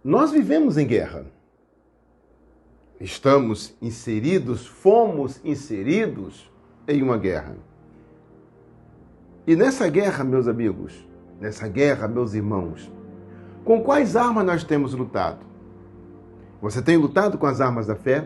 Nós vivemos em guerra. Fomos inseridos em uma guerra. E nessa guerra, meus amigos, nessa guerra, meus irmãos, com quais armas nós temos lutado? Você tem lutado com as armas da fé?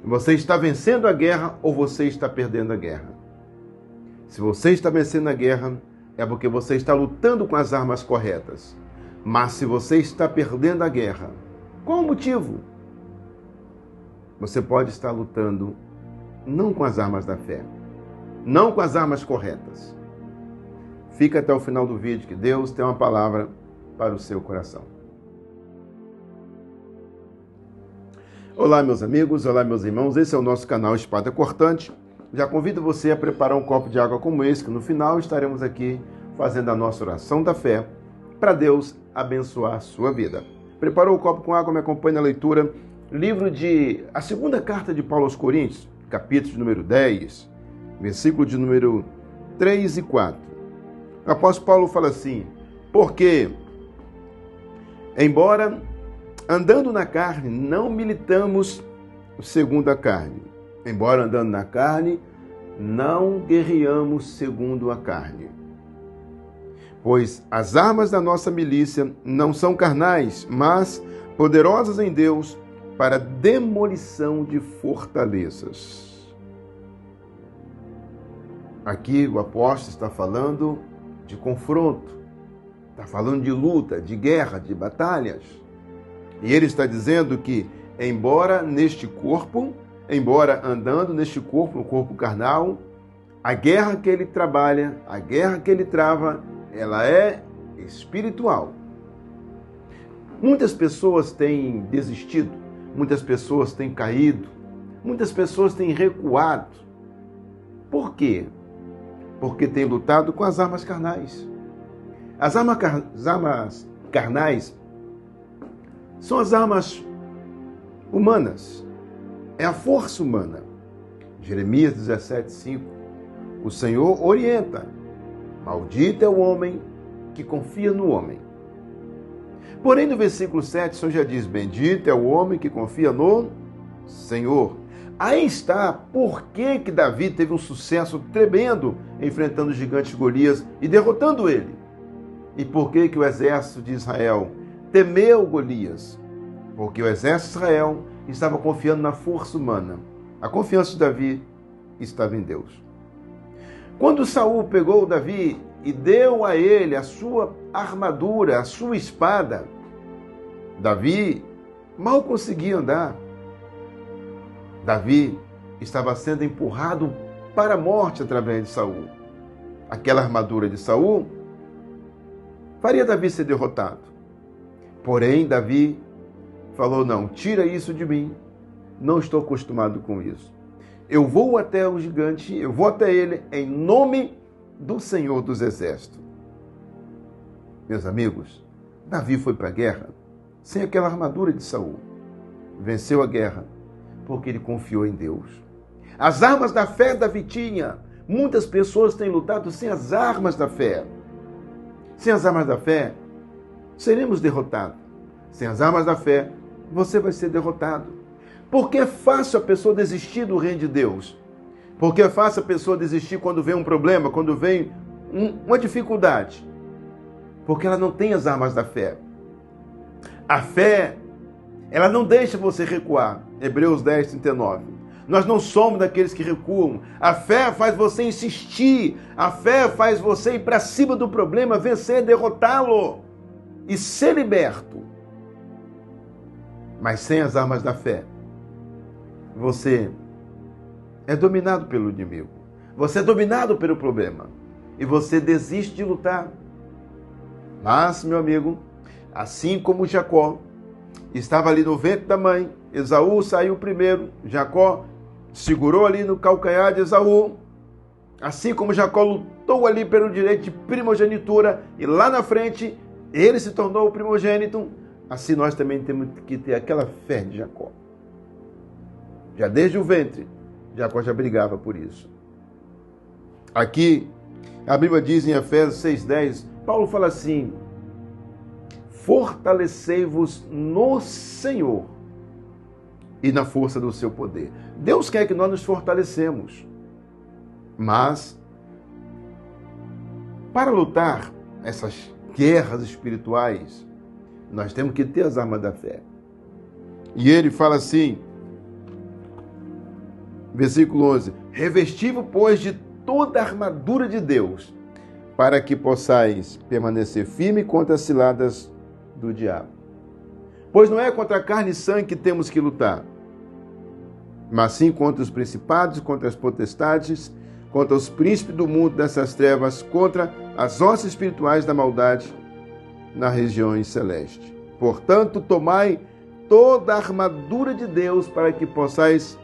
Você está vencendo a guerra ou você está perdendo a guerra? Se você está vencendo a guerra, é porque você está lutando com as armas corretas. Mas se você está perdendo a guerra, qual o motivo? Você pode estar lutando não com as armas da fé, não com as armas corretas. Fica até o final do vídeo, que Deus tem uma palavra para o seu coração. Olá, meus amigos, olá, meus irmãos, esse é o nosso canal Espada Cortante. Já convido você a preparar um copo de água como esse, que no final estaremos aqui fazendo a nossa oração da fé para Deus abençoar a sua vida. Preparou o copo com água? Me acompanhe na leitura. A segunda carta de Paulo aos Coríntios, capítulo de número 10, versículo de número 3 e 4. O apóstolo Paulo fala assim: porque, embora andando na carne, não militamos segundo a carne. Embora andando na carne, não guerreamos segundo a carne. Pois as armas da nossa milícia não são carnais, mas poderosas em Deus para demolição de fortalezas. Aqui o apóstolo está falando de confronto, está falando de luta, de guerra, de batalhas. E ele está dizendo que, embora andando neste corpo, no corpo carnal, a guerra que ele trabalha, a guerra que ele trava, ela é espiritual. Muitas pessoas têm desistido, muitas pessoas têm caído, muitas pessoas têm recuado. Por quê? Porque têm lutado com as armas carnais. As armas carnais são as armas humanas. É a força humana. Jeremias 17:5. O Senhor orienta: maldito é o homem que confia no homem. Porém, no versículo 7, o Senhor já diz: bendito é o homem que confia no Senhor. Aí está por que Davi teve um sucesso tremendo enfrentando o gigante Golias e derrotando ele. E por que o exército de Israel temeu Golias? Porque o exército de Israel estava confiando na força humana. A confiança de Davi estava em Deus. Quando Saul pegou Davi e deu a ele a sua armadura, a sua espada, Davi mal conseguia andar. Davi estava sendo empurrado para a morte através de Saul. Aquela armadura de Saul faria Davi ser derrotado. Porém, Davi falou: não, tira isso de mim, não estou acostumado com isso. Eu vou até o gigante, eu vou até ele em nome do Senhor dos Exércitos. Meus amigos, Davi foi para a guerra sem aquela armadura de Saul. Venceu a guerra porque ele confiou em Deus. As armas da fé Davi tinha. Muitas pessoas têm lutado sem as armas da fé. Sem as armas da fé, seremos derrotados. Sem as armas da fé, você vai ser derrotado. Porque é fácil a pessoa desistir do reino de Deus. Porque é fácil a pessoa desistir quando vem um problema, quando vem uma dificuldade. Porque ela não tem as armas da fé. A fé, ela não deixa você recuar. Hebreus 10:39. Nós não somos daqueles que recuam. A fé faz você insistir. A fé faz você ir para cima do problema, vencer, derrotá-lo e ser liberto. Mas sem as armas da fé, você é dominado pelo inimigo. Você é dominado pelo problema. E você desiste de lutar. Mas, meu amigo, assim como Jacó estava ali no ventre da mãe, Esaú saiu primeiro, Jacó segurou ali no calcanhar de Esaú. Assim como Jacó lutou ali pelo direito de primogenitura e lá na frente ele se tornou o primogênito, assim nós também temos que ter aquela fé de Jacó. Já desde o ventre, Jacó já brigava por isso. Aqui, a Bíblia diz em Efésios 6:10, Paulo fala assim: fortalecei-vos no Senhor e na força do seu poder. Deus quer que nós nos fortalecemos, mas para lutar essas guerras espirituais, nós temos que ter as armas da fé. E ele fala assim, versículo 11, revesti-vos, pois, de toda a armadura de Deus, para que possais permanecer firme contra as ciladas do diabo. Pois não é contra a carne e sangue que temos que lutar, mas sim contra os principados, contra as potestades, contra os príncipes do mundo dessas trevas, contra as hostes espirituais da maldade nas regiões celestes. Portanto, tomai toda a armadura de Deus para que possais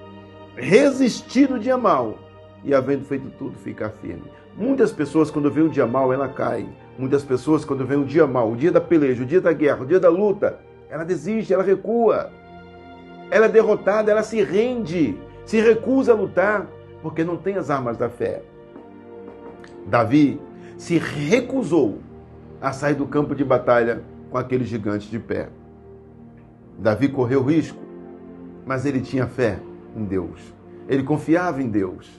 resistir no dia mau e, havendo feito tudo, ficar firme. Muitas pessoas, quando vem um dia mau, ela cai. Muitas pessoas, quando vem um dia mau, o dia da peleja, o dia da guerra, o dia da luta, ela desiste, ela recua. Ela é derrotada, ela se rende, se recusa a lutar, porque não tem as armas da fé. Davi se recusou a sair do campo de batalha com aquele gigante de pé. Davi correu risco, mas ele tinha fé em Deus. Ele confiava em Deus.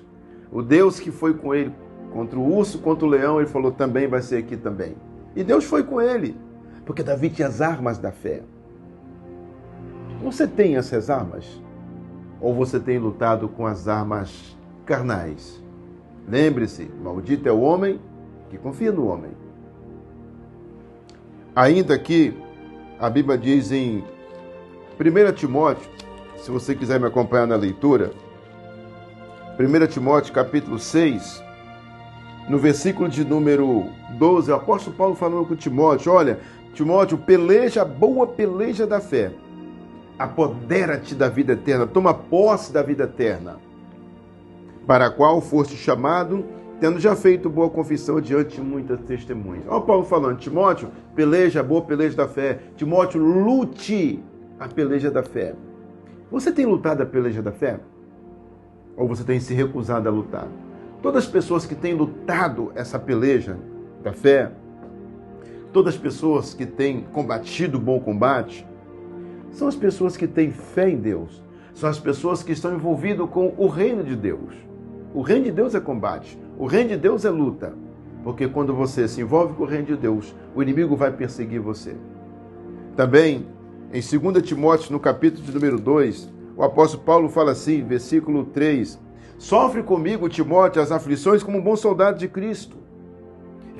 O Deus que foi com ele contra o urso, contra o leão, ele falou, também vai ser aqui também. E Deus foi com ele, porque Davi tinha as armas da fé. Você tem essas armas? Ou você tem lutado com as armas carnais? Lembre-se, maldito é o homem que confia no homem. Ainda que a Bíblia diz em 1 Timóteo, se você quiser me acompanhar na leitura, 1 Timóteo capítulo 6, no versículo de número 12, o apóstolo Paulo falando com Timóteo, olha, Timóteo, peleja a boa peleja da fé, apodera-te da vida eterna, toma posse da vida eterna, para a qual foste chamado, tendo já feito boa confissão diante de muitas testemunhas. Olha o Paulo falando, Timóteo, peleja a boa peleja da fé, Timóteo, lute a peleja da fé. Você tem lutado a peleja da fé? Ou você tem se recusado a lutar? Todas as pessoas que têm lutado essa peleja da fé, todas as pessoas que têm combatido o bom combate, são as pessoas que têm fé em Deus. São as pessoas que estão envolvidas com o reino de Deus. O reino de Deus é combate. O reino de Deus é luta. Porque quando você se envolve com o reino de Deus, o inimigo vai perseguir você. Também, em 2 Timóteo, no capítulo de número 2, o apóstolo Paulo fala assim, versículo 3, sofre comigo, Timóteo, as aflições como um bom soldado de Cristo.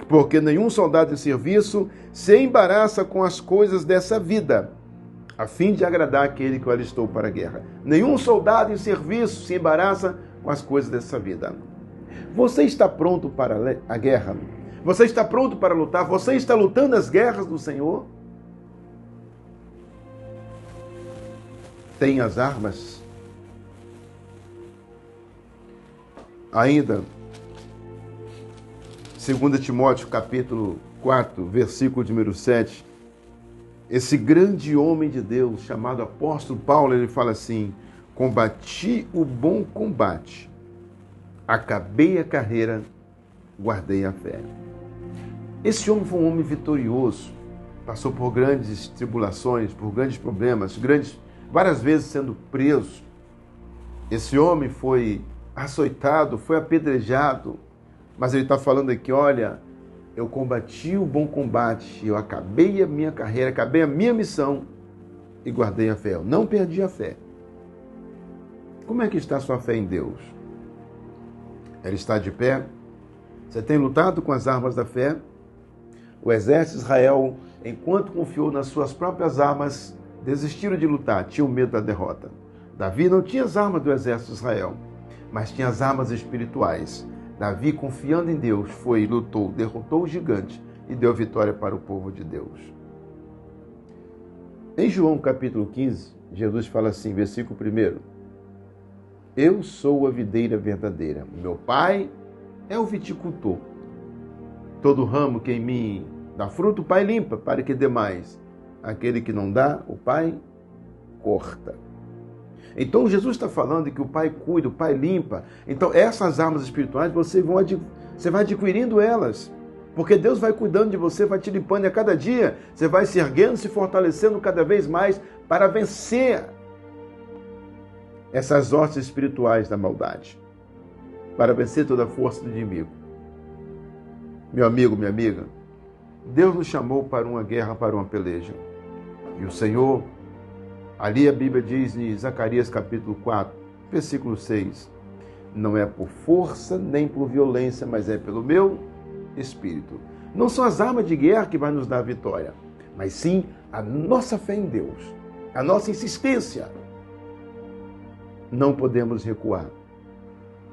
Porque nenhum soldado em serviço se embaraça com as coisas dessa vida, a fim de agradar aquele que o alistou para a guerra. Nenhum soldado em serviço se embaraça com as coisas dessa vida. Você está pronto para a guerra? Você está pronto para lutar? Você está lutando as guerras do Senhor? Tem as armas? Ainda, 2 Timóteo capítulo 4, versículo de número 7, esse grande homem de Deus, chamado apóstolo Paulo, ele fala assim, combati o bom combate, acabei a carreira, guardei a fé. Esse homem foi um homem vitorioso, passou por grandes tribulações, por grandes problemas, várias vezes sendo preso. Esse homem foi açoitado, foi apedrejado, mas ele está falando aqui, olha, eu combati o bom combate, eu acabei a minha carreira, acabei a minha missão e guardei a fé. Eu não perdi a fé. Como é que está a sua fé em Deus? Ela está de pé? Você tem lutado com as armas da fé? O exército de Israel, enquanto confiou nas suas próprias armas, desistiram de lutar, tinham medo da derrota. Davi não tinha as armas do exército de Israel, mas tinha as armas espirituais. Davi, confiando em Deus, foi e lutou, derrotou o gigante e deu vitória para o povo de Deus. Em João capítulo 15, Jesus fala assim, versículo 1, eu sou a videira verdadeira, meu pai é o viticultor. Todo ramo que em mim dá fruto, o pai limpa, para que dê mais. Aquele que não dá, o pai corta. Então Jesus está falando que o pai cuida, o pai limpa. Então essas armas espirituais você vai adquirindo elas. Porque Deus vai cuidando de você, vai te limpando e a cada dia você vai se erguendo, se fortalecendo cada vez mais para vencer essas hostes espirituais da maldade, para vencer toda a força do inimigo. Meu amigo, minha amiga, Deus nos chamou para uma guerra, para uma peleja. E o Senhor, ali a Bíblia diz em Zacarias capítulo 4, versículo 6, não é por força nem por violência, mas é pelo meu Espírito. Não são as armas de guerra que vai nos dar a vitória, mas sim a nossa fé em Deus, a nossa insistência. Não podemos recuar.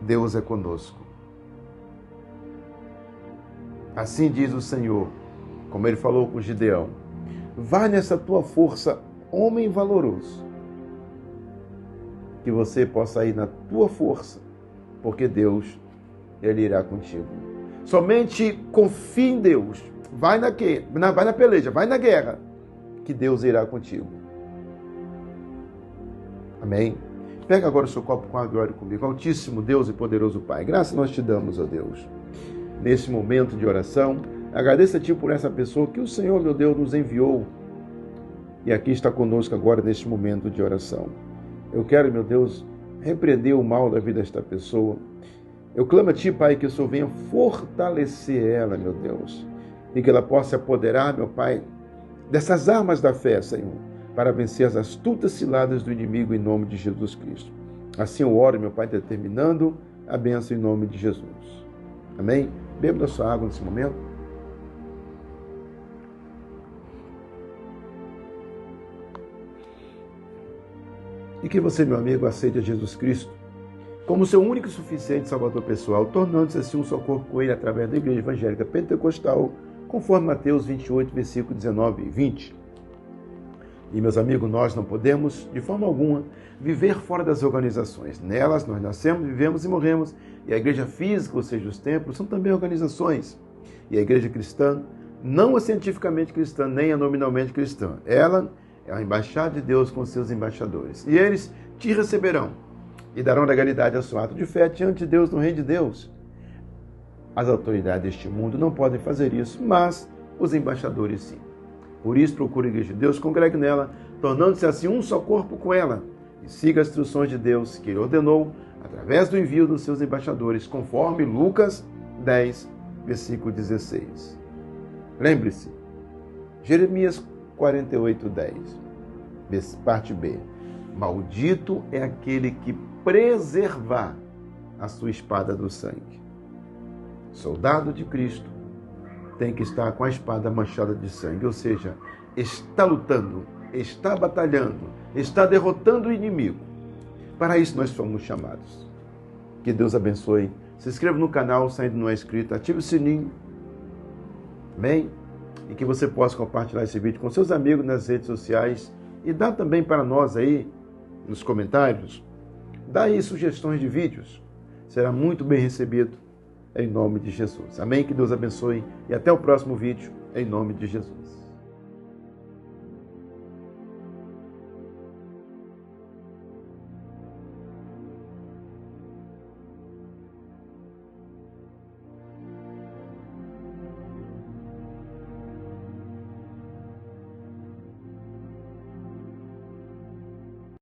Deus é conosco. Assim diz o Senhor, como ele falou com Gideão: vai nessa tua força, homem valoroso, que você possa ir na tua força, porque Deus, ele irá contigo. Somente confie em Deus. Vai na peleja, vai na guerra, que Deus irá contigo. Amém? Pega agora o seu copo com água e ore comigo. Altíssimo Deus e poderoso Pai, graças nós te damos, ó Deus, nesse momento de oração. Agradeço a Ti por essa pessoa que o Senhor, meu Deus, nos enviou e aqui está conosco agora neste momento de oração. Eu quero, meu Deus, repreender o mal da vida desta pessoa. Eu clamo a Ti, Pai, que o Senhor venha fortalecer ela, meu Deus, e que ela possa se apoderar, meu Pai, dessas armas da fé, Senhor, para vencer as astutas ciladas do inimigo em nome de Jesus Cristo. Assim eu oro, meu Pai, determinando a bênção em nome de Jesus. Amém? Beba da sua água nesse momento. E que você, meu amigo, aceite a Jesus Cristo como seu único e suficiente Salvador pessoal, tornando-se assim um só corpo com Ele através da Igreja Evangélica Pentecostal, conforme Mateus 28, versículo 19 e 20. E, meus amigos, nós não podemos, de forma alguma, viver fora das organizações. Nelas nós nascemos, vivemos e morremos. E a igreja física, ou seja, os templos, são também organizações. E a igreja cristã não é cientificamente cristã, nem é nominalmente cristã. Ela é a embaixada de Deus com seus embaixadores. E eles te receberão e darão legalidade ao seu ato de fé diante de Deus no reino de Deus. As autoridades deste mundo não podem fazer isso, mas os embaixadores sim. Por isso, procure a Igreja de Deus, congregue nela, tornando-se assim um só corpo com ela, e siga as instruções de Deus que Ele ordenou através do envio dos seus embaixadores, conforme Lucas 10, versículo 16. Lembre-se, Jeremias 48, 10, parte B. Maldito é aquele que preservar a sua espada do sangue. Soldado de Cristo tem que estar com a espada manchada de sangue, ou seja, está lutando, está batalhando, está derrotando o inimigo. Para isso nós fomos chamados. Que Deus abençoe. Se inscreva no canal, se ainda não é inscrito, ative o sininho. Amém? E que você possa compartilhar esse vídeo com seus amigos nas redes sociais e dá também para nós aí, nos comentários, dá aí sugestões de vídeos. Será muito bem recebido em nome de Jesus. Amém? Que Deus abençoe e até o próximo vídeo em nome de Jesus.